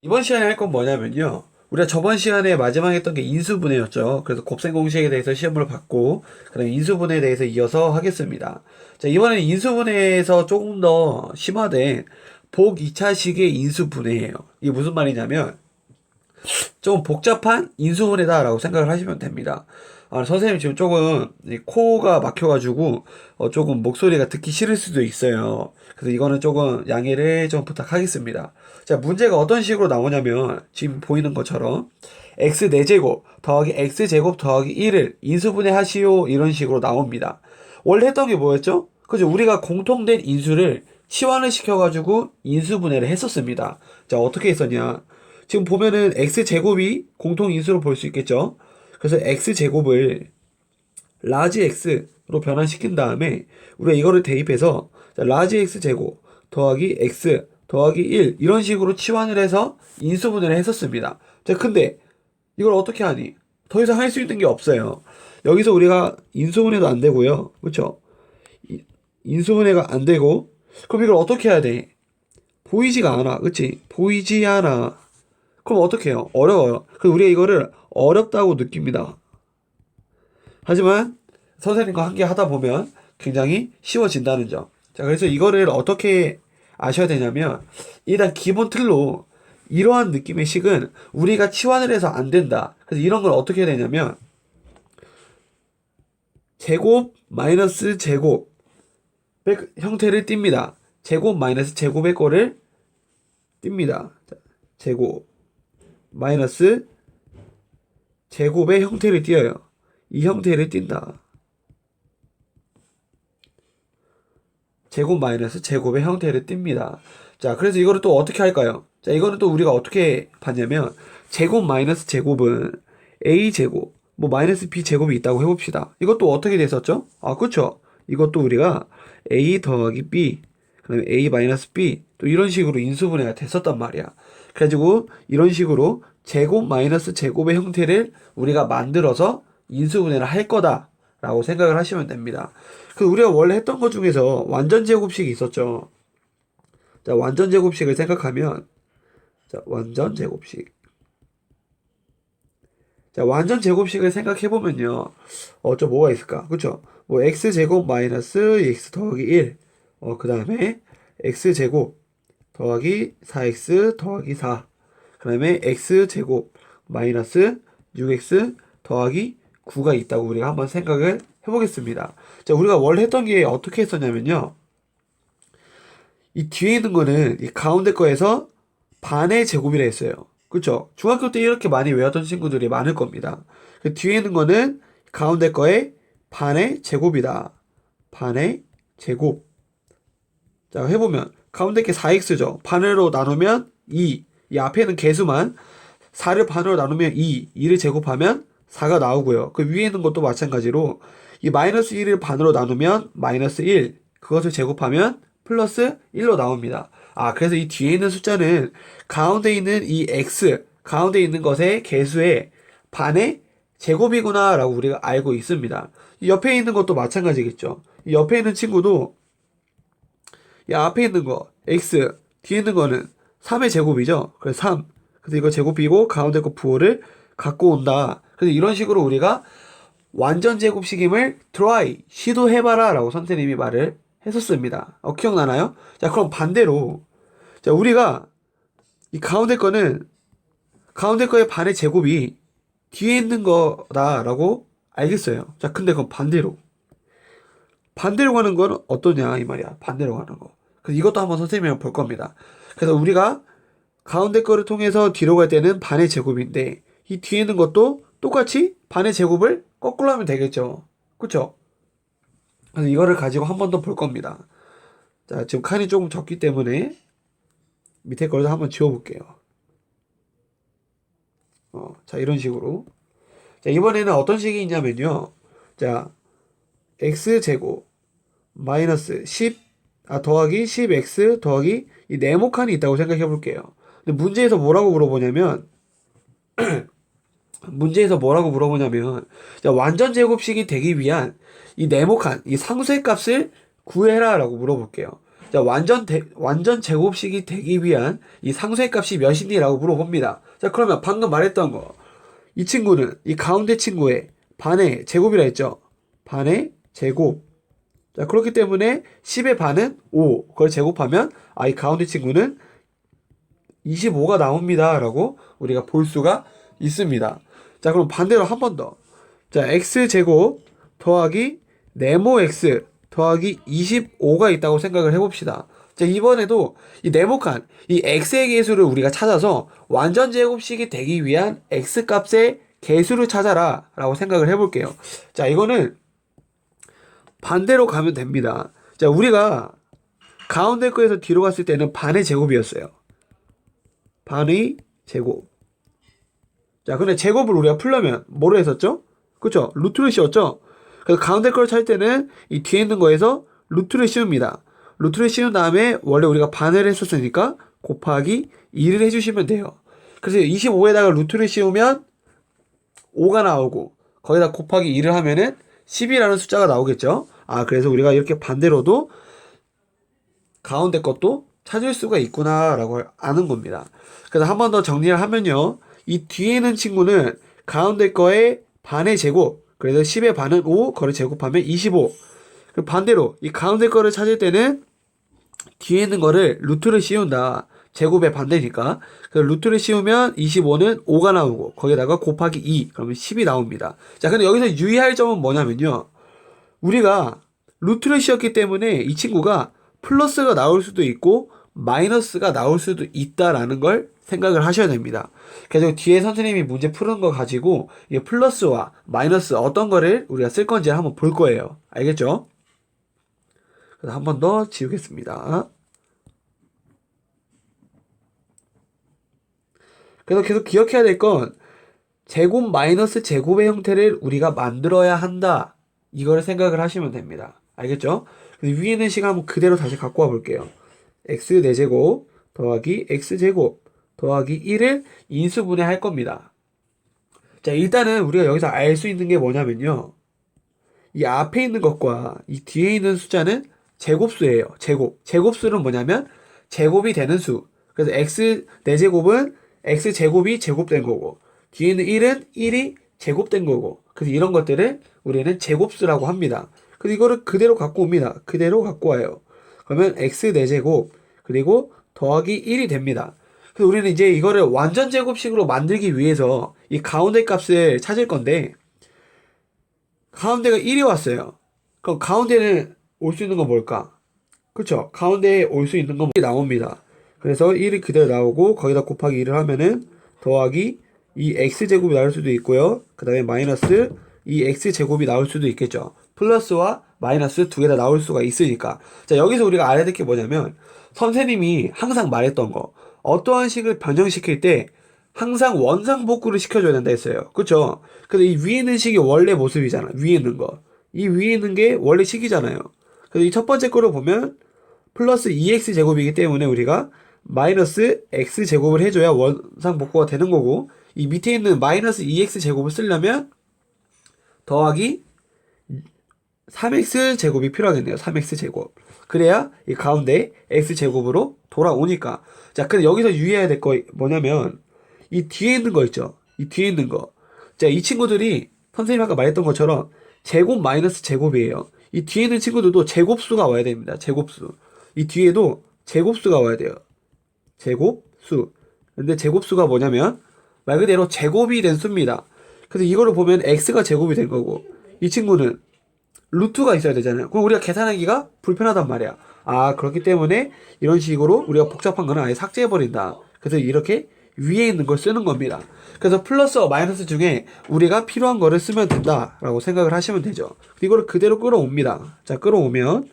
이번 시간에 할 건 뭐냐면요. 우리가 저번 시간에 마지막에 했던 게 인수분해였죠. 그래서 곱셈 공식에 대해서 시험을 받고, 그다음 인수분해에 대해서 이어서 하겠습니다. 자, 이번에는 인수분해에서 조금 더 심화된 복 2차식의 인수분해예요. 이게 무슨 말이냐면, 좀 복잡한 인수분해다라고 생각을 하시면 됩니다. 선생님 지금 조금 이 코가 막혀가지고 조금 목소리가 듣기 싫을 수도 있어요. 그래서 이거는 조금 양해를 좀 부탁하겠습니다. 자, 문제가 어떤 식으로 나오냐면 지금 보이는 것처럼 x 4제곱 더하기 x제곱 더하기 1을 인수분해 하시오 이런 식으로 나옵니다. 원래 했던 게 뭐였죠? 그죠? 우리가 공통된 인수를 치환을 시켜가지고 인수분해를 했었습니다. 자, 어떻게 했었냐? 지금 보면은 x제곱이 공통인수로 볼 수 있겠죠? 그래서 x제곱을 라지 x로 변환시킨 다음에 우리가 이거를 대입해서 라지 x제곱 더하기 x 더하기 1 이런 식으로 치환을 해서 인수분해를 했었습니다. 자, 근데 이걸 어떻게 하니? 더 이상 할 수 있는 게 없어요. 여기서 우리가 인수분해도 안 되고요. 그렇죠? 인수분해가 안 되고 그럼 이걸 어떻게 해야 돼? 보이지가 않아. 그치? 보이지 않아. 그럼 어떻게 해요? 어려워요. 그래서 우리가 이거를 어렵다고 느낍니다. 하지만 선생님과 함께 하다 보면 굉장히 쉬워진다는 점. 자, 그래서 이거를 어떻게 아셔야 되냐면 일단 기본 틀로 이러한 느낌의 식은 우리가 치환을 해서 안 된다. 그래서 이런 걸 어떻게 해야 되냐면 제곱 마이너스 제곱 형태를 띱니다. 제곱 마이너스 제곱의 거를 띱니다. 자, 제곱 마이너스 제곱의 형태를 띄어요. 이 형태를 띈다. 제곱 마이너스 제곱의 형태를 띱니다. 자, 그래서 이거를 또 어떻게 할까요? 자, 이거는 또 우리가 어떻게 봤냐면 제곱 마이너스 제곱은 a제곱 뭐 마이너스 b제곱이 있다고 해봅시다. 이것도 어떻게 됐었죠? 아, 그쵸? 이것도 우리가 a 더하기 b 그다음에 a 마이너스 b 또 이런 식으로 인수분해가 됐었단 말이야. 그래가지고 이런 식으로 제곱 마이너스 제곱의 형태를 우리가 만들어서 인수분해를 할 거다라고 생각을 하시면 됩니다. 그 우리가 원래 했던 것 중에서 완전 제곱식이 있었죠. 자, 완전 제곱식을 생각하면 자, 완전 제곱식. 자, 완전 제곱식을 생각해 보면요. 좀 뭐가 있을까? 그쵸? 뭐 x제곱 마이너스 x 더하기 1. 그다음에 x제곱 더하기 4x 더하기 4. 그다음에 x제곱 마이너스 6x 더하기 9가 있다고 우리가 한번 생각을 해보겠습니다. 자, 우리가 원래 했던 게 어떻게 했었냐면요. 이 뒤에 있는 거는 이 가운데 거에서 반의 제곱이라 했어요. 그쵸? 중학교 때 이렇게 많이 외웠던 친구들이 많을 겁니다. 그 뒤에 있는 거는 가운데 거의 반의 제곱이다. 반의 제곱. 자, 해보면 가운데 게 4x죠. 반으로 나누면 2. 이 앞에 있는 개수만 4를 반으로 나누면 2. 2를 제곱하면 4가 나오고요. 그 위에 있는 것도 마찬가지로 이 마이너스 1을 반으로 나누면 마이너스 1. 그것을 제곱하면 플러스 1로 나옵니다. 아, 그래서 이 뒤에 있는 숫자는 가운데 있는 이 x, 가운데 있는 것의 개수의 반의 제곱이구나 라고 우리가 알고 있습니다. 이 옆에 있는 것도 마찬가지겠죠. 이 옆에 있는 친구도 이 앞에 있는 거 x, 뒤에 있는 거는 3의 제곱이죠. 그래서 3. 그래서 이거 제곱이고 가운데 거 부호를 갖고 온다. 그래서 이런 식으로 우리가 완전 제곱식임을 try, 시도해봐라 라고 선생님이 말을 했었습니다. 기억나나요? 자, 그럼 반대로 자, 우리가 이 가운데 거는 가운데 거의 반의 제곱이 뒤에 있는 거다라고 알겠어요. 자, 근데 그럼 반대로 가는 건 어떠냐 이 말이야. 반대로 가는 거. 그래서 이것도 한번 선생님이랑 볼 겁니다. 그래서 우리가 가운데 거를 통해서 뒤로 갈 때는 반의 제곱인데 이 뒤에 있는 것도 똑같이 반의 제곱을 거꾸로 하면 되겠죠. 그쵸? 그래서 이거를 가지고 한 번 더 볼 겁니다. 자, 지금 칸이 조금 적기 때문에 밑에 거를 한번 지워볼게요. 자, 이런 식으로. 자, 이번에는 어떤 식이 있냐면요. 자, x제곱 마이너스 10 더하기 10x 더하기 이 네모칸이 있다고 생각해 볼게요. 근데 문제에서 뭐라고 물어보냐면 자, 완전 제곱식이 되기 위한 이 네모칸 이 상수의 값을 구해라 라고 물어볼게요. 자, 자, 완전 제곱식이 되기 위한 이 상수의 값이 몇이니라고 물어봅니다. 자, 그러면 방금 말했던 거. 이 친구는 이 가운데 친구의 반의 제곱이라 했죠. 반의 제곱. 자, 그렇기 때문에 10의 반은 5. 그걸 제곱하면 이 가운데 친구는 25가 나옵니다. 라고 우리가 볼 수가 있습니다. 자, 그럼 반대로 한 번 더. 자, x제곱 더하기 네모 x 더하기 25가 있다고 생각을 해봅시다. 자, 이번에도 이 네모칸, 이 x의 개수를 우리가 찾아서 완전 제곱식이 되기 위한 x값의 개수를 찾아라 라고 생각을 해볼게요. 자, 이거는 반대로 가면 됩니다. 자, 우리가 가운데 거에서 뒤로 갔을 때는 반의 제곱이었어요. 반의 제곱. 자, 근데 제곱을 우리가 풀려면 뭐로 했었죠? 그쵸? 루트를 씌웠죠? 그래서 가운데 걸 찾을 때는 이 뒤에 있는 거에서 루트를 씌웁니다. 루트를 씌운 다음에 원래 우리가 반을 했었으니까 곱하기 2를 해주시면 돼요. 그래서 25에다가 루트를 씌우면 5가 나오고 거기다 곱하기 2를 하면은 10이라는 숫자가 나오겠죠. 그래서 우리가 이렇게 반대로도 가운데 것도 찾을 수가 있구나 라고 아는 겁니다. 그래서 한 번 더 정리를 하면요, 이 뒤에 있는 친구는 가운데 거의 반의 제곱, 그래서 10의 반은 5, 그걸 제곱하면 25. 그리고 반대로 이 가운데 거를 찾을 때는 뒤에 있는 거를 루트를 씌운다. 제곱의 반대니까. 그래서 루트를 씌우면 25는 5가 나오고 거기다가 곱하기 2, 그러면 10이 나옵니다. 자, 근데 여기서 유의할 점은 뭐냐면요, 우리가 루트를 씌웠기 때문에 이 친구가 플러스가 나올 수도 있고 마이너스가 나올 수도 있다라는 걸 생각을 하셔야 됩니다. 그래서 뒤에 선생님이 문제 푸는 거 가지고 이 플러스와 마이너스 어떤 거를 우리가 쓸 건지 한번 볼 거예요. 알겠죠? 그래서 한 번 더 지우겠습니다. 그래서 계속 기억해야 될 건 제곱 마이너스 제곱의 형태를 우리가 만들어야 한다. 이거를 생각을 하시면 됩니다. 알겠죠? 위에 있는 시간 한번 그대로 다시 갖고 와 볼게요. x 4제곱 더하기 x제곱 더하기 1을 인수분해할 겁니다. 자, 일단은 우리가 여기서 알 수 있는 게 뭐냐면요, 이 앞에 있는 것과 이 뒤에 있는 숫자는 제곱수예요. 제곱수는 뭐냐면 제곱이 되는 수. 그래서 x 4제곱은 x제곱이 제곱된 거고, 뒤에 있는 1은 1이 제곱된 거고, 그래서 이런 것들을 우리는 제곱수라고 합니다. 그래서 이거를 그대로 갖고 옵니다. 그대로 갖고 와요. 그러면 x 4제곱 그리고 더하기 1이 됩니다. 그래서 우리는 이제 이거를 완전 제곱식으로 만들기 위해서 이 가운데 값을 찾을 건데, 가운데가 1이 왔어요. 그럼 가운데는 올 수 있는 건 뭘까? 그쵸? 가운데에 올 수 있는 건 1이 나옵니다. 그래서 1이 그대로 나오고 거기다 곱하기 2를 하면은 더하기 이 x제곱이 나올 수도 있고요. 그 다음에 마이너스 이 x제곱이 나올 수도 있겠죠. 플러스와 마이너스 두 개 다 나올 수가 있으니까. 자, 여기서 우리가 알아야 될 게 뭐냐면, 선생님이 항상 말했던 거, 어떠한 식을 변형시킬 때 항상 원상복구를 시켜줘야 된다 했어요. 그쵸? 근데 이 위에 있는 식이 원래 모습이잖아. 위에 있는 거. 이 위에 있는 게 원래 식이잖아요. 그래서 이 첫 번째 거를 보면 플러스 2x제곱이기 때문에 우리가 마이너스 x제곱을 해줘야 원상복구가 되는 거고, 이 밑에 있는 마이너스 2x제곱을 쓰려면 더하기 3x제곱이 필요하겠네요. 3x제곱. 그래야 이 가운데 x제곱으로 돌아오니까. 자, 근데 여기서 유의해야 될 거 뭐냐면, 이 뒤에 있는 거 있죠? 이 뒤에 있는 거. 자, 이 친구들이 선생님이 아까 말했던 것처럼 제곱 마이너스 제곱이에요. 이 뒤에 있는 친구들도 제곱수가 와야 됩니다. 제곱수. 이 뒤에도 제곱수가 와야 돼요. 제곱수. 근데 제곱수가 뭐냐면 말 그대로 제곱이 된 수입니다. 그래서 이거를 보면 x가 제곱이 된 거고, 이 친구는 루트가 있어야 되잖아요. 그럼 우리가 계산하기가 불편하단 말이야. 그렇기 때문에 이런 식으로 우리가 복잡한 거는 아예 삭제해버린다. 그래서 이렇게 위에 있는 걸 쓰는 겁니다. 그래서 플러스와 마이너스 중에 우리가 필요한 거를 쓰면 된다라고 생각을 하시면 되죠. 이거를 그대로 끌어옵니다. 자, 끌어오면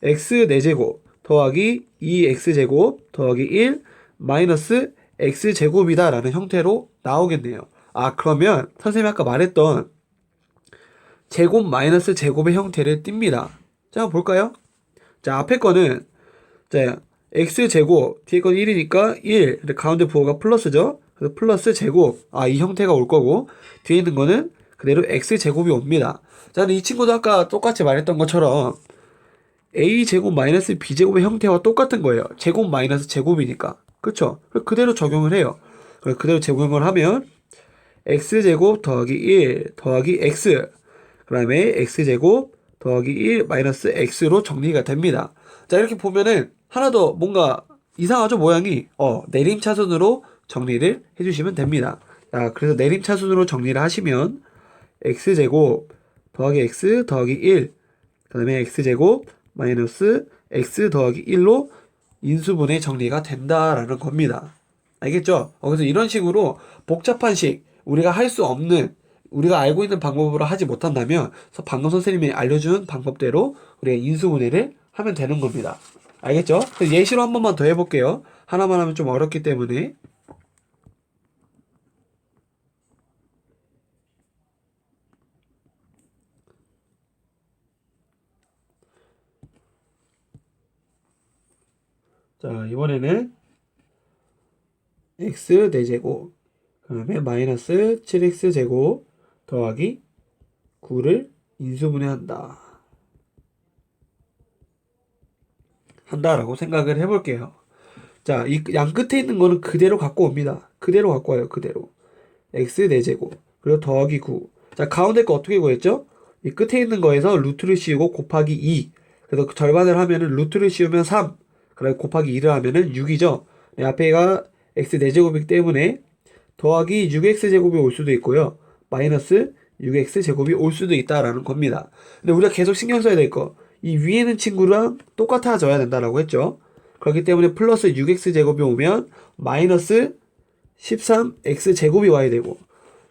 x 4제곱 더하기 2x제곱 더하기 1 마이너스 x제곱이다 라는 형태로 나오겠네요. 그러면 선생님이 아까 말했던 제곱 마이너스 제곱의 형태를 띱니다. 자, 한번 볼까요? 자, 앞에 거는, 자, x제곱, 뒤에 건 1이니까 1, 가운데 부호가 플러스죠? 그래서 플러스 제곱, 이 형태가 올 거고, 뒤에 있는 거는 그대로 x제곱이 옵니다. 자, 근데 이 친구도 아까 똑같이 말했던 것처럼 a제곱 마이너스 b제곱의 형태와 똑같은 거예요. 제곱 마이너스 제곱이니까. 그쵸? 그대로 적용을 해요. 그대로 적용을 하면 x제곱 더하기 1 더하기 x, 그 다음에 x제곱 더하기 1 마이너스 x로 정리가 됩니다. 자, 이렇게 보면은 하나 더 뭔가 이상하죠, 모양이? 내림차순으로 정리를 해주시면 됩니다. 자, 그래서 내림차순으로 정리를 하시면 x제곱 더하기 x 더하기 1, 그 다음에 x제곱 마이너스 x 더하기 1로 인수분해 정리가 된다라는 겁니다. 알겠죠? 그래서 이런 식으로 복잡한 식, 우리가 할 수 없는, 우리가 알고 있는 방법으로 하지 못한다면 방금 선생님이 알려준 방법대로 우리가 인수분해를 하면 되는 겁니다. 알겠죠? 예시로 한 번만 더 해볼게요. 하나만 하면 좀 어렵기 때문에. 자, 이번에는 x 4제곱, 그 다음에 마이너스 7x제곱 더하기 9를 인수분해한다. 한다라고 생각을 해볼게요. 자, 이 양 끝에 있는 거는 그대로 갖고 옵니다. 그대로 갖고 와요, 그대로. x 4제곱, 그리고 더하기 9. 자, 가운데 거 어떻게 구했죠? 이 끝에 있는 거에서 루트를 씌우고 곱하기 2. 그래서 절반을 하면은 루트를 씌우면 3. 그리고 곱하기 2를 하면은 6이죠. 네, 앞에가 x 4제곱이기 때문에 더하기 6x제곱이 올 수도 있고요. 마이너스 6x제곱이 올 수도 있다라는 겁니다. 근데 우리가 계속 신경 써야 될 거, 이 위에 있는 친구랑 똑같아져야 된다라고 했죠. 그렇기 때문에 플러스 6x제곱이 오면 마이너스 13x제곱이 와야 되고,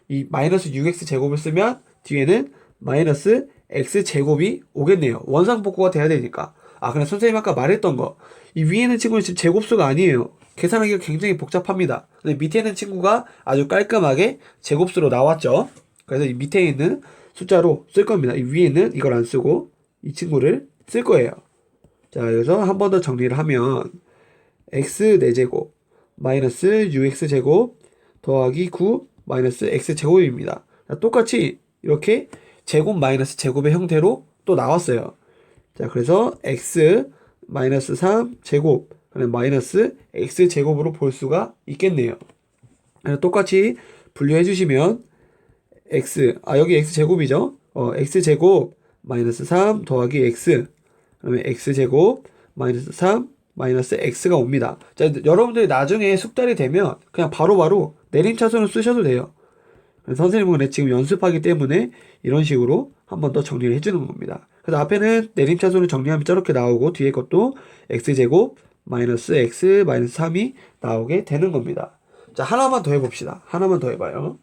이 마이너스 6x제곱을 쓰면 뒤에는 마이너스 x제곱이 오겠네요. 원상복구가 돼야 되니까. 근데 선생님 아까 말했던 거, 이 위에 있는 친구는 지금 제곱수가 아니에요. 계산하기가 굉장히 복잡합니다. 근데 밑에 있는 친구가 아주 깔끔하게 제곱수로 나왔죠. 그래서 이 밑에 있는 숫자로 쓸 겁니다. 이 위에는 이걸 안 쓰고 이 친구를 쓸 거예요. 자, 여기서 한 번 더 정리를 하면 x 4제곱 마이너스 6x제곱 더하기 9 마이너스 x제곱입니다. 자, 똑같이 이렇게 제곱 마이너스 제곱의 형태로 또 나왔어요. 자, 그래서 x 마이너스 3제곱 마이너스 x제곱으로 볼 수가 있겠네요. 똑같이 분류해 주시면 여기 x제곱이죠. x제곱 마이너스 3 더하기 x, 그다음에 x제곱 마이너스 3 마이너스 x가 옵니다. 자, 여러분들이 나중에 숙달이 되면 그냥 바로바로 내림차순을 쓰셔도 돼요. 선생님은 지금 연습하기 때문에 이런 식으로 한 번 더 정리를 해주는 겁니다. 그래서 앞에는 내림차순을 정리하면 저렇게 나오고 뒤에 것도 x제곱 마이너스 x 마이너스 3이 나오게 되는 겁니다. 자, 하나만 더 해봅시다. 하나만 더 해봐요.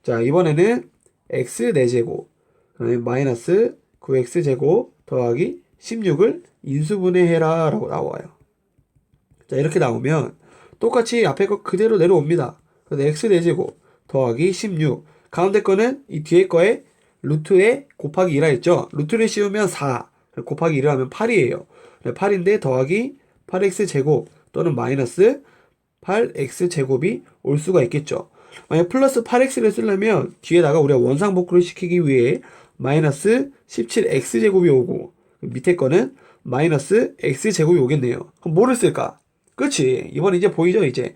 자, 이번에는 x 4제곱 마이너스 9x제곱 더하기 16을 인수분해해라 라고 나와요. 자, 이렇게 나오면 똑같이 앞에 거 그대로 내려옵니다. 그래서 x 4제곱 더하기 16, 가운데 거는 이 뒤에 거에 루트에 곱하기 2라 했죠. 루트를 씌우면 4, 곱하기 2를 하면 8이에요. 8인데 더하기 8x제곱 또는 마이너스 8x제곱이 올 수가 있겠죠. 만약 플러스 8x를 쓰려면 뒤에다가 우리가 원상복구를 시키기 위해 마이너스 17x제곱이 오고 밑에 거는 마이너스 x제곱이 오겠네요. 그럼 뭐를 쓸까? 그렇지. 이번 이제 보이죠? 이제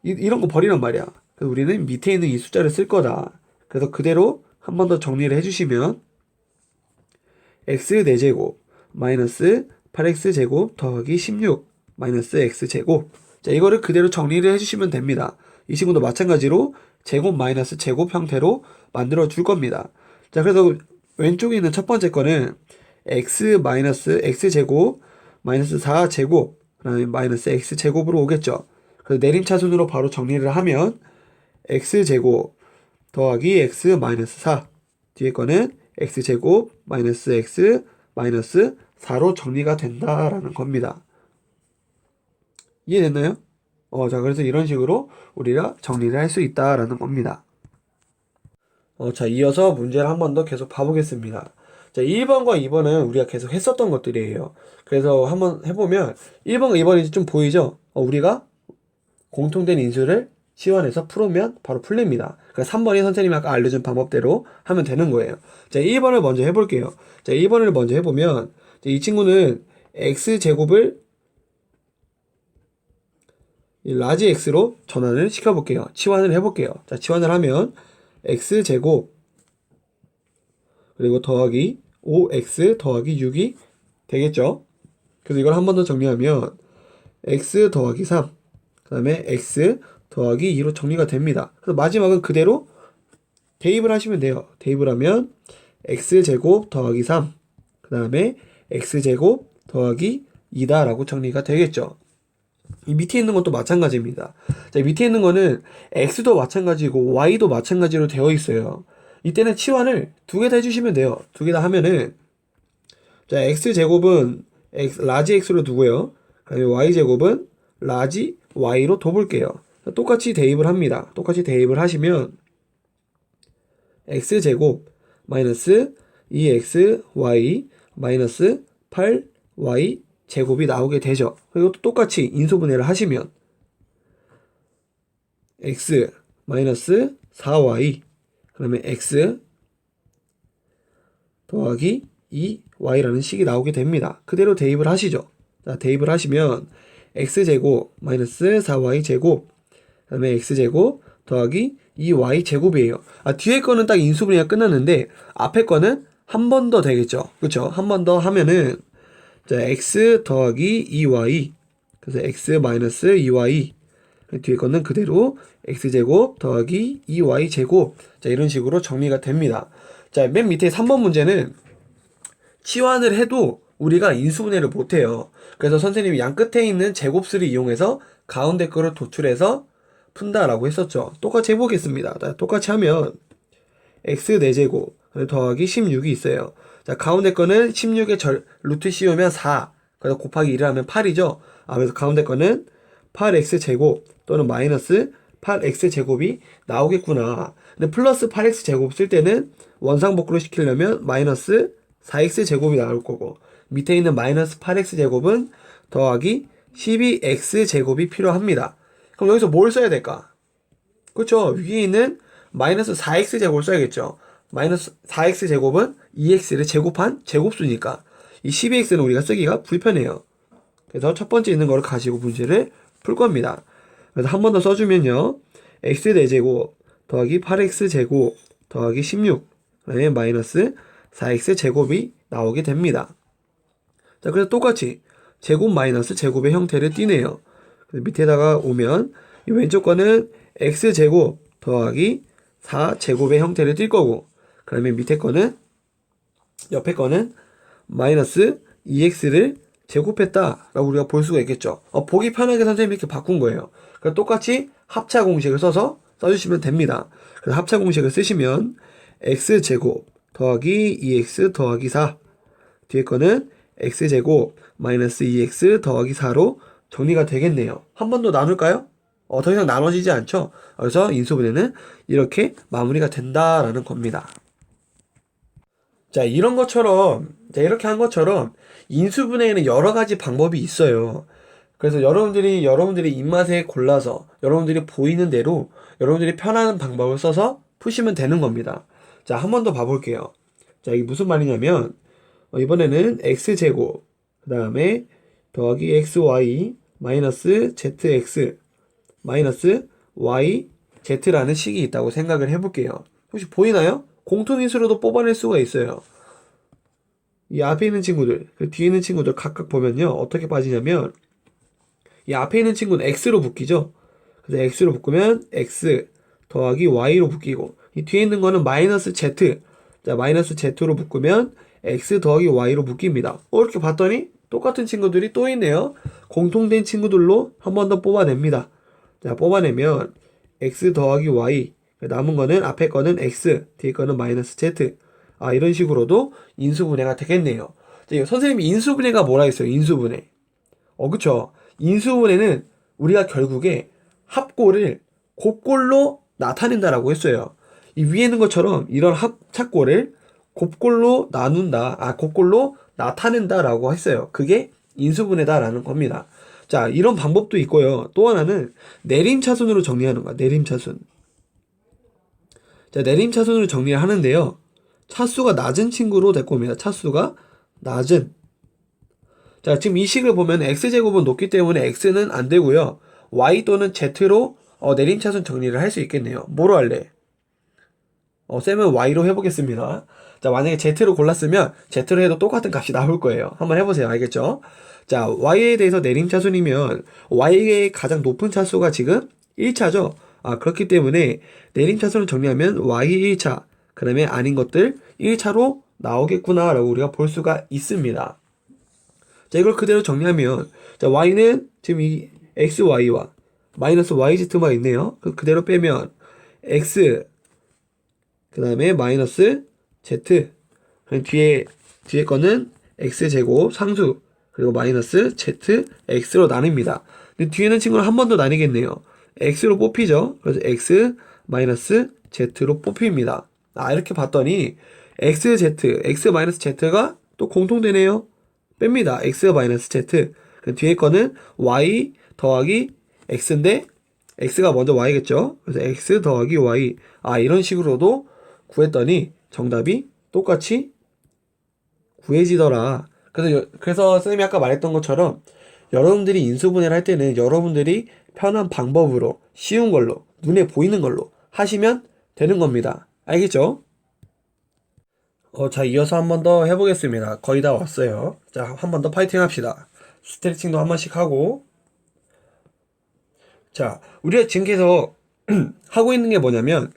이런 거 버리란 말이야. 그래서 우리는 밑에 있는 이 숫자를 쓸 거다. 그래서 그대로 한 번 더 정리를 해주시면 x 4제곱 마이너스 8x제곱 더하기 16 마이너스 x제곱. 자, 이거를 그대로 정리를 해주시면 됩니다. 이 친구도 마찬가지로 제곱 마이너스 제곱 형태로 만들어 줄 겁니다. 자, 그래서 왼쪽에 있는 첫 번째 거는 x 마이너스 x제곱 마이너스 4제곱 그 다음에 마이너스 x제곱으로 오겠죠. 그래서 내림차순으로 바로 정리를 하면 x제곱 더하기 x 마이너스 4, 뒤에 거는 x제곱 마이너스 x 마이너스 4로 정리가 된다라는 겁니다. 이해됐나요? 자, 그래서 이런 식으로 우리가 정리를 할 수 있다라는 겁니다. 자, 이어서 문제를 한 번 더 계속 봐보겠습니다. 자, 1번과 2번은 우리가 계속 했었던 것들이에요. 그래서 한번 해보면 1번과 2번이 좀 보이죠? 우리가 공통된 인수를 시원해서 풀으면 바로 풀립니다. 그러니까 3번이 선생님이 아까 알려준 방법대로 하면 되는 거예요. 자, 1번을 먼저 해볼게요. 자, 1번을 먼저 해보면 이 친구는 x제곱을 이 라지 x로 전환을 시켜볼게요. 치환을 해볼게요. 자, 치환을 하면 x제곱 그리고 더하기 5x 더하기 6이 되겠죠. 그래서 이걸 한 번 더 정리하면 x 더하기 3, 그 다음에 x 더하기 2로 정리가 됩니다. 그래서 마지막은 그대로 대입을 하시면 돼요. 대입을 하면 x제곱 더하기 3, 그 다음에 x제곱 더하기 2다 라고 정리가 되겠죠. 이 밑에 있는 것도 마찬가지입니다. 자, 밑에 있는 거는 x도 마찬가지고 y도 마찬가지로 되어 있어요. 이때는 치환을 두 개 다 해주시면 돼요. 두 개 다 하면은 자, x제곱은 라지 x로 두고요. 그 다음에 y제곱은 라지 y로 둬볼게요. 똑같이 대입을 합니다. 똑같이 대입을 하시면 x제곱 마이너스 2xy 마이너스 8y 제곱이 나오게 되죠. 그리고 또 똑같이 인수분해를 하시면 x 마이너스 4y 그 다음에 x 더하기 2y라는 식이 나오게 됩니다. 그대로 대입을 하시죠. 자, 대입을 하시면 x제곱 마이너스 4y 제곱 그 다음에 x제곱 더하기 2y 제곱이에요. 뒤에 거는 딱 인수분해가 끝났는데 앞에 거는 한 번 더 되겠죠. 그렇죠? 한 번 더 하면은 자, x 더하기 2y 그래서 x 마이너스 2y 뒤에 거는 그대로 x제곱 더하기 2y 제곱 자, 이런 식으로 정리가 됩니다. 자, 맨 밑에 3번 문제는 치환을 해도 우리가 인수분해를 못해요. 그래서 선생님이 양 끝에 있는 제곱수를 이용해서 가운데 거를 도출해서 푼다라고 했었죠. 똑같이 해보겠습니다. 똑같이 하면 x 4제곱 더하기 16이 있어요. 자, 가운데 거는 16의 루트 씌우면 4 그래서 곱하기 1을 하면 8이죠. 그래서 가운데 거는 8x제곱 또는 마이너스 8x제곱이 나오겠구나. 근데 플러스 8x제곱 쓸 때는 원상복구를 시키려면 마이너스 4x제곱이 나올 거고 밑에 있는 마이너스 8x제곱은 더하기 12x제곱이 필요합니다. 그럼 여기서 뭘 써야 될까? 그렇죠. 위에 있는 마이너스 4x제곱을 써야겠죠. 마이너스 4x제곱은 2x를 제곱한 제곱수니까 이 12x는 우리가 쓰기가 불편해요. 그래서 첫 번째 있는 거를 가지고 문제를 풀 겁니다. 그래서 한 번 더 써주면요. x 4제곱 더하기 8x제곱 더하기 16 그다음에 마이너스 4x제곱이 나오게 됩니다. 자, 그래서 똑같이 제곱 마이너스 제곱의 형태를 띠네요. 그래서 밑에다가 오면 이 왼쪽 거는 x제곱 더하기 4제곱의 형태를 띌 거고 그 다음에 밑에 거는 옆에 거는 마이너스 2x를 제곱했다 라고 우리가 볼 수가 있겠죠. 보기 편하게 선생님이 이렇게 바꾼 거예요. 그래서 똑같이 합차 공식을 써서 써주시면 됩니다. 그래서 합차 공식을 쓰시면 x제곱 더하기 2x 더하기 4 뒤에 거는 x제곱 마이너스 2x 더하기 4로 정리가 되겠네요. 한 번 더 나눌까요? 더 이상 나눠지지 않죠? 그래서 인수분해는 이렇게 마무리가 된다라는 겁니다. 자, 이런 것처럼, 자, 이렇게 한 것처럼 인수분해에는 여러 가지 방법이 있어요. 그래서 여러분들이 입맛에 골라서 여러분들이 보이는 대로 여러분들이 편한 방법을 써서 푸시면 되는 겁니다. 자, 한 번 더 봐볼게요. 자, 이게 무슨 말이냐면, 이번에는 x제곱, 그 다음에 더하기 xy, 마이너스 zx, 마이너스 yz라는 식이 있다고 생각을 해볼게요. 혹시 보이나요? 공통인수로도 뽑아낼 수가 있어요. 이 앞에 있는 친구들, 그 뒤에 있는 친구들 각각 보면요. 어떻게 빠지냐면, 이 앞에 있는 친구는 x로 묶이죠? 그래서 x로 묶으면 x 더하기 y로 묶이고, 이 뒤에 있는 거는 마이너스 z, 자, 마이너스 z로 묶으면 x 더하기 y로 묶입니다. 이렇게 봤더니 똑같은 친구들이 또 있네요. 공통된 친구들로 한 번 더 뽑아냅니다. 자, 뽑아내면 x 더하기 y, 남은 거는 앞에 거는 x, 뒤에 거는 마이너스 z. 이런 식으로도 인수분해가 되겠네요. 자, 선생님이 인수분해가 뭐라 했어요? 인수분해. 그쵸? 인수분해는 우리가 결국에 합골을 곱골로 나타낸다라고 했어요. 이 위에 있는 것처럼 이런 합차골을 곱골로 나눈다, 곱골로 나타낸다라고 했어요. 그게 인수분해다라는 겁니다. 자, 이런 방법도 있고요. 또 하나는 내림차순으로 정리하는 거야. 내림차순. 자, 내림차순으로 정리를 하는데요. 차수가 낮은 친구로 데리고 옵니다. 차수가 낮은. 자, 지금 이 식을 보면 x제곱은 높기 때문에 x는 안 되고요. y 또는 z로 내림차순 정리를 할 수 있겠네요. 뭐로 할래? 쌤은 y로 해보겠습니다. 자, 만약에 z로 골랐으면 z로 해도 똑같은 값이 나올 거예요. 한번 해보세요. 알겠죠? 자, y에 대해서 내림차순이면 y의 가장 높은 차수가 지금 1차죠? 아, 그렇기 때문에 내림차순을 정리하면 y 1차, 그 다음에 아닌 것들 1차로 나오겠구나 라고 우리가 볼 수가 있습니다. 자, 이걸 그대로 정리하면, 자, y는 지금 이 xy와 마이너스 yz만 있네요. 그대로 빼면 x, 그 다음에 마이너스 z, 그럼 뒤에 거는 x제곱 상수, 그리고 마이너스 z, x로 나뉩니다. 근데 뒤에는 친구는 한 번 더 나뉘겠네요. x로 뽑히죠. 그래서 x, 마이너스 z로 뽑힙니다. 아, 이렇게 봤더니 xz, x 마이너스 z가 또 공통되네요. 뺍니다. x 마이너스 z. 그 뒤에 거는 y 더하기 x인데 x가 먼저 y겠죠. 그래서 x 더하기 y. 아, 이런 식으로도 구했더니 정답이 똑같이 구해지더라. 그래서 선생님이 아까 말했던 것처럼 여러분들이 인수분해를 할 때는 여러분들이 편한 방법으로 쉬운 걸로 눈에 보이는 걸로 하시면 되는 겁니다. 알겠죠? 자, 이어서 한 번 더 해보겠습니다. 거의 다 왔어요. 자, 한 번 더 파이팅 합시다. 스트레칭도 한 번씩 하고. 자, 우리가 지금 계속 하고 있는 게 뭐냐면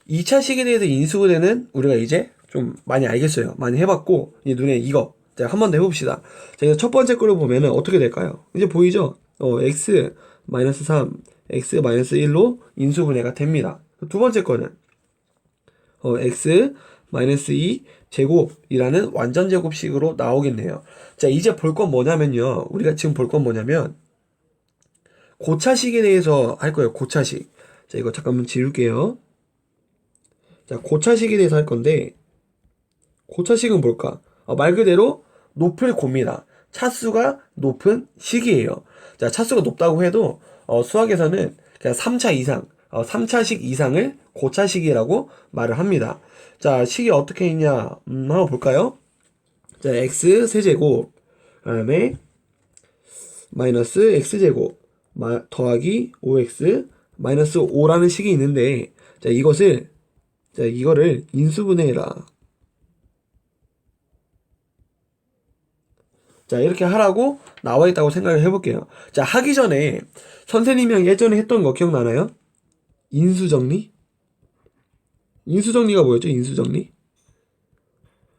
2차 식에 대해서 인수분해는 우리가 이제 좀 많이 알겠어요. 많이 해봤고 이제 눈에 이거 자, 한 번 더 해봅시다. 자, 이제 첫 번째 걸로 보면은 어떻게 될까요? 이제 보이죠? x 마이너스 3, x 마이너스 1로 인수분해가 됩니다. 두 번째 거는 x 마이너스 2 제곱이라는 완전 제곱식으로 나오겠네요. 자, 이제 볼 건 뭐냐면요. 우리가 지금 볼 건 뭐냐면 고차식에 대해서 할 거예요. 고차식. 자, 이거 잠깐만 지울게요. 자, 고차식에 대해서 할 건데 고차식은 뭘까? 말 그대로 높을 고입니다. 차수가 높은 식이에요. 자, 차수가 높다고 해도 수학에서는 그냥 3차 이상, 3차식 이상을 고차식이라고 말을 합니다. 자, 식이 어떻게 있냐? 한번 볼까요? 자, x 세제곱, 그 다음에 마이너스 x제곱, 더하기 5x, 마이너스 5라는 식이 있는데, 자, 이거를 인수분해해라. 자, 이렇게 하라고 나와 있다고 생각을 해볼게요. 자, 하기 전에 선생님이 예전에 했던 거 기억나나요? 인수정리? 인수정리가 뭐였죠? 인수정리?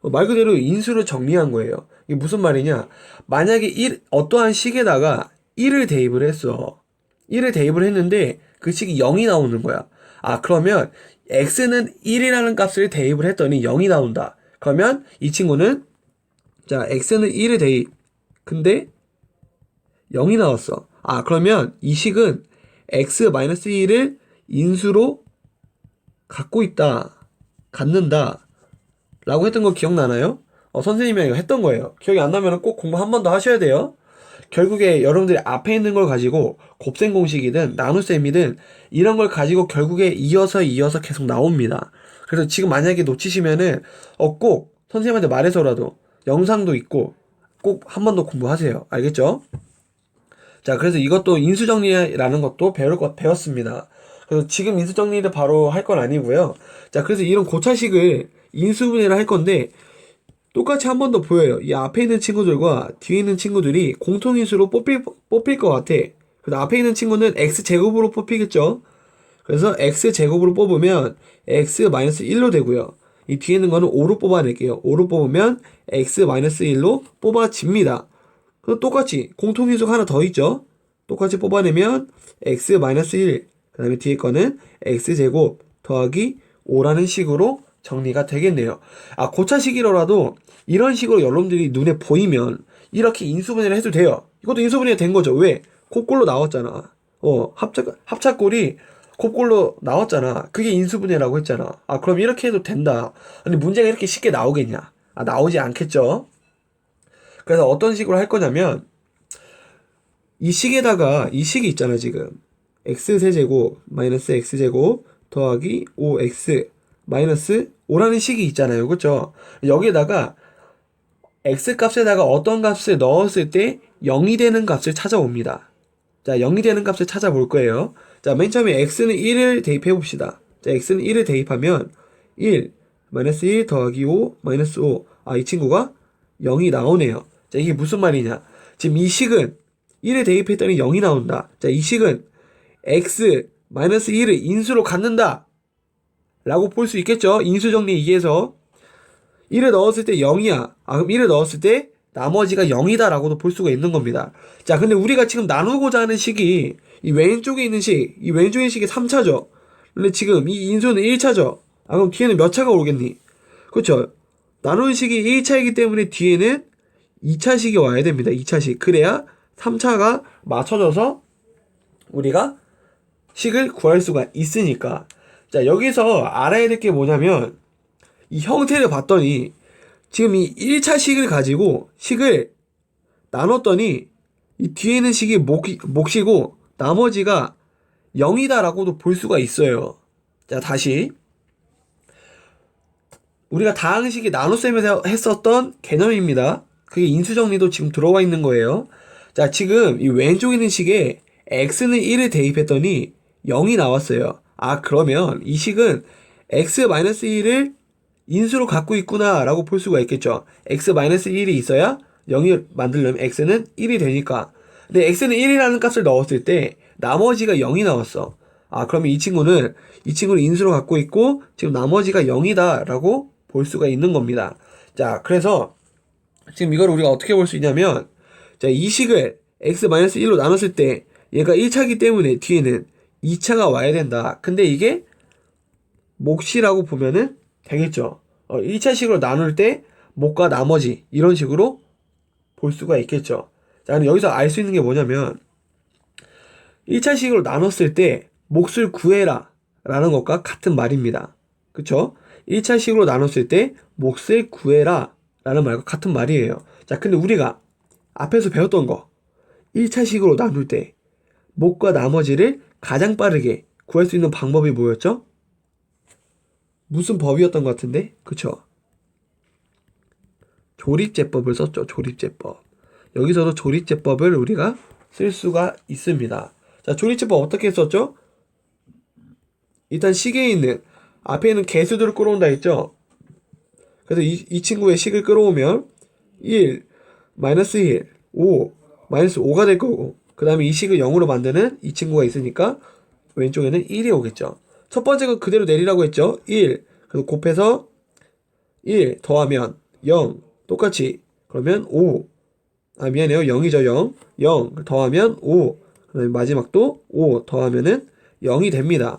말 그대로 인수를 정리한 거예요. 이게 무슨 말이냐? 만약에 어떠한 식에다가 1을 대입을 했어. 1을 대입을 했는데 그 식이 0이 나오는 거야. 아, 그러면 x는 1이라는 값을 대입을 했더니 0이 나온다. 그러면 이 친구는 자, x는 1을 대입. 근데 0이 나왔어. 아, 그러면 이 식은 x-1을 인수로 갖고 있다. 갖는다. 라고 했던 거 기억나나요? 선생님이 이거 했던 거예요. 기억이 안 나면 꼭 공부 한 번 더 하셔야 돼요. 결국에 여러분들이 앞에 있는 걸 가지고 곱셈 공식이든 나눗셈이든 이런 걸 가지고 결국에 이어서 계속 나옵니다. 그래서 지금 만약에 놓치시면은 꼭 선생님한테 말해서라도 영상도 있고 꼭 한 번 더 공부하세요. 알겠죠? 자, 그래서 이것도 인수정리라는 것도 배웠습니다. 그래서 지금 인수정리를 바로 할 건 아니고요. 자, 그래서 이런 고차식을 인수분해를 할 건데 똑같이 한 번 더 보여요. 이 앞에 있는 친구들과 뒤에 있는 친구들이 공통인수로 뽑힐 것 같아. 그래서 앞에 있는 친구는 x제곱으로 뽑히겠죠. 그래서 x제곱으로 뽑으면 x-1로 되고요. 이 뒤에 있는 거는 5로 뽑아낼게요. 5로 뽑으면 x-1로 뽑아집니다. 그럼 똑같이 공통인수가 하나 더 있죠. 똑같이 뽑아내면 x-1, 그 다음에 뒤에 거는 x제곱 더하기 5라는 식으로 정리가 되겠네요. 아, 고차식이라도 이런 식으로 여러분들이 눈에 보이면 이렇게 인수분해를 해도 돼요. 이것도 인수분해가 된 거죠. 왜? 곱골로 나왔잖아. 합작골이 곱골로 나왔잖아. 그게 인수분해라고 했잖아. 아, 그럼 이렇게 해도 된다. 근데 문제가 이렇게 쉽게 나오겠냐? 아, 나오지 않겠죠. 그래서 어떤 식으로 할 거냐면 이 식에다가 이 식이 있잖아 지금 x세제곱 마이너스 x제곱 더하기 5x 마이너스 5라는 식이 있잖아요. 그쵸? 여기에다가 x 값에다가 어떤 값을 넣었을 때 0이 되는 값을 찾아옵니다. 자, 0이 되는 값을 찾아볼 거예요. 자, 맨 처음에 x는 1을 대입해 봅시다. 자, x는 1을 대입하면 1, 마이너스 1 더하기 5, 마이너스 5. 아, 이 친구가 0이 나오네요. 자, 이게 무슨 말이냐. 지금 이 식은 1을 대입했더니 0이 나온다. 자, 이 식은 x, 마이너스 1을 인수로 갖는다. 라고 볼 수 있겠죠. 인수정리에 의해서 1을 넣었을 때 0이야. 아, 그럼 1을 넣었을 때 나머지가 0이다 라고도 볼 수가 있는 겁니다. 자, 근데 우리가 지금 나누고자 하는 식이 이 왼쪽에 있는 식, 이 왼쪽에 있는 식이 3차죠. 근데 지금 이 인수는 1차죠. 아, 그럼 뒤에는 몇 차가 오겠니? 그렇죠. 나누는 식이 1차이기 때문에 뒤에는 2차식이 와야 됩니다. 2차식. 그래야 3차가 맞춰져서 우리가 식을 구할 수가 있으니까. 자, 여기서 알아야 될 게 뭐냐면 이 형태를 봤더니 지금 이 1차 식을 가지고 식을 나눴더니 이 뒤에 있는 식이 몫이고 나머지가 0이다 라고도 볼 수가 있어요. 자, 다시 우리가 다항식이 나눗셈에서 했었던 개념입니다. 그게 인수정리도 지금 들어와 있는 거예요. 자, 지금 이 왼쪽에 있는 식에 x는 1을 대입했더니 0이 나왔어요. 아, 그러면 이 식은 x-1을 인수로 갖고 있구나 라고 볼 수가 있겠죠. x-1이 있어야 0을 만들려면 x는 1이 되니까. 근데 x는 1이라는 값을 넣었을 때 나머지가 0이 나왔어. 아, 그러면 이 친구를 인수로 갖고 있고 지금 나머지가 0이다 라고 볼 수가 있는 겁니다. 자, 그래서 지금 이걸 우리가 어떻게 볼 수 있냐면, 자, 이 식을 x-1로 나눴을 때 얘가 1차기 때문에 뒤에는 2차가 와야 된다. 근데 이게 몫이라고 보면은 되겠죠. 1차식으로 나눌 때 몫과 나머지 이런 식으로 볼 수가 있겠죠. 자, 그럼 여기서 알 수 있는 게 뭐냐면 1차식으로 나눴을 때 몫을 구해라 라는 것과 같은 말입니다. 그쵸? 1차식으로 나눴을 때 몫을 구해라 라는 말과 같은 말이에요. 자, 근데 우리가 앞에서 배웠던 거 1차식으로 나눌 때 몫과 나머지를 가장 빠르게 구할 수 있는 방법이 뭐였죠? 무슨 법이었던 것 같은데? 그쵸? 조립제법을 썼죠. 조립제법. 여기서도 조립제법을 우리가 쓸 수가 있습니다. 자, 조립제법 어떻게 썼죠? 일단 식에 있는 앞에 있는 개수들을 끌어온다 했죠? 그래서 이 친구의 식을 끌어오면 1, 마이너스 1, 5, 마이너스 5가 될 거고 그 다음에 이 식을 0으로 만드는 이 친구가 있으니까 왼쪽에는 1이 오겠죠. 첫 번째 거 그대로 내리라고 했죠. 1. 그래서 곱해서 1 더하면 0. 똑같이. 그러면 5. 아, 미안해요. 0이죠. 0. 0 더하면 5. 그 다음에 마지막도 5 더하면은 0이 됩니다.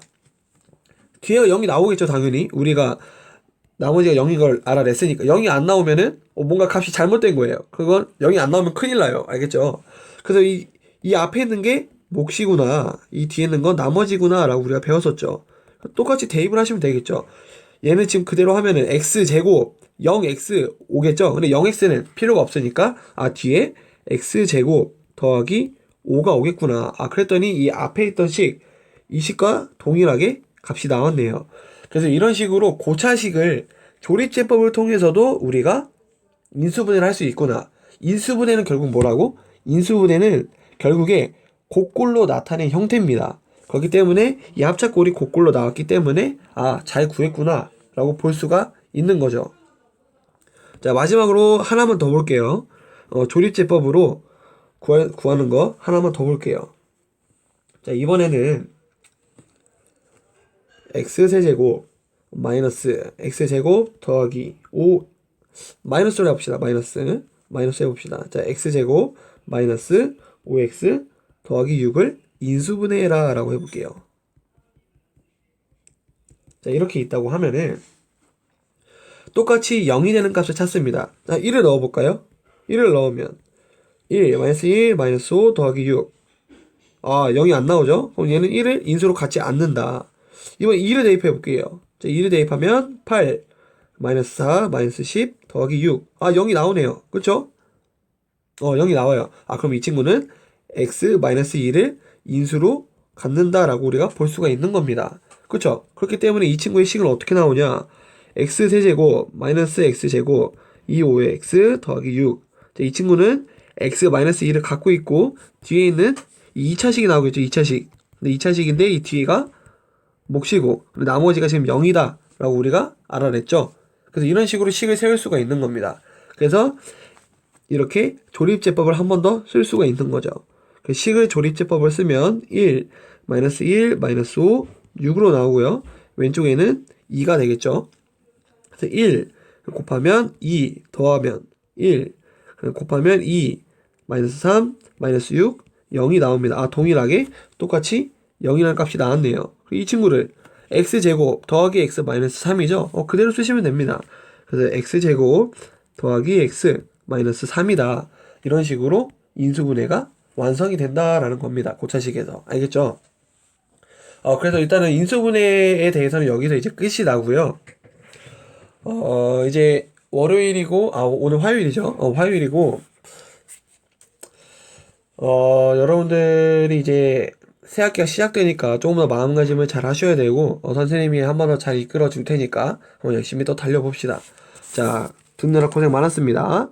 뒤에 0이 나오겠죠. 당연히. 우리가 나머지가 0인 걸 알아냈으니까. 0이 안 나오면은 뭔가 값이 잘못된 거예요. 그건 0이 안 나오면 큰일 나요. 알겠죠? 그래서 이 앞에 있는 게 몫이구나. 이 뒤에 있는 건 나머지구나. 라고 우리가 배웠었죠. 똑같이 대입을 하시면 되겠죠. 얘는 지금 그대로 하면은 x제곱 0x 오겠죠. 근데 0x는 필요가 없으니까 뒤에 x제곱 더하기 5가 오겠구나. 그랬더니 이 앞에 있던 이 식과 동일하게 값이 나왔네요. 그래서 이런 식으로 고차식을 조립제법을 통해서도 우리가 인수분해를 할 수 있구나. 인수분해는 결국 뭐라고? 인수분해는 결국에 곡골로 나타낸 형태입니다. 그렇기 때문에 이 합작골이 곡골로 나왔기 때문에 잘 구했구나 라고 볼 수가 있는 거죠. 자, 마지막으로 하나만 더 볼게요. 조립제법으로 구하는 거 하나만 더 볼게요. 자, 이번에는 x세제곱 마이너스 x제곱 더하기 5 마이너스로 해봅시다. 마이너스 해봅시다. 자, x제곱 마이너스 5x 더하기 6을 인수분해해라 라고 해볼게요. 자, 이렇게 있다고 하면은 똑같이 0이 되는 값을 찾습니다. 자, 1을 넣어볼까요? 1을 넣으면 1, 마이너스 1, 마이너스 5 더하기 6 0이 안 나오죠? 그럼 얘는 1을 인수로 갖지 않는다. 이번 2를 대입해볼게요. 자, 2를 대입하면 8, 마이너스 4, 마이너스 10 더하기 6 0이 나오네요. 그쵸? 0이 나와요. 그럼 이 친구는 x 마이너스 2를 인수로 갖는다라고 우리가 볼 수가 있는 겁니다. 그쵸? 그렇기 때문에 이 친구의 식은 어떻게 나오냐? x세제곱 마이너스 x제곱 2, 5의 x 더하기 6. 자, 이 친구는 x 마이너스 2를 갖고 있고 뒤에 있는 이 2차식이 나오겠죠. 2차식. 근데 2차식인데 이 뒤에가 몫이고 나머지가 지금 0이다 라고 우리가 알아냈죠. 그래서 이런 식으로 식을 세울 수가 있는 겁니다. 그래서 이렇게 조립제법을 한 번 더 쓸 수가 있는 거죠. 식을 조립제법을 쓰면 1, 마이너스 1, 마이너스 5, 6으로 나오고요. 왼쪽에는 2가 되겠죠. 그래서 1 곱하면 2 더하면 1 곱하면 2 마이너스 3 마이너스 6 0이 나옵니다. 아, 동일하게 똑같이 0이라는 값이 나왔네요. 이 친구를 x제곱 더하기 x 마이너스 3이죠. 그대로 쓰시면 됩니다. 그래서 x제곱 더하기 x 마이너스 3이다. 이런 식으로 인수분해가 완성이 된다라는 겁니다. 고차식에서. 알겠죠? 그래서 일단은 인수분해에 대해서는 여기서 이제 끝이 나고요. 이제 월요일이고, 오늘 화요일이죠. 화요일이고, 여러분들이 이제 새 학기가 시작되니까 조금 더 마음가짐을 잘 하셔야 되고, 선생님이 한 번 더 잘 이끌어 줄 테니까 한번 열심히 또 달려봅시다. 자, 듣느라 고생 많았습니다.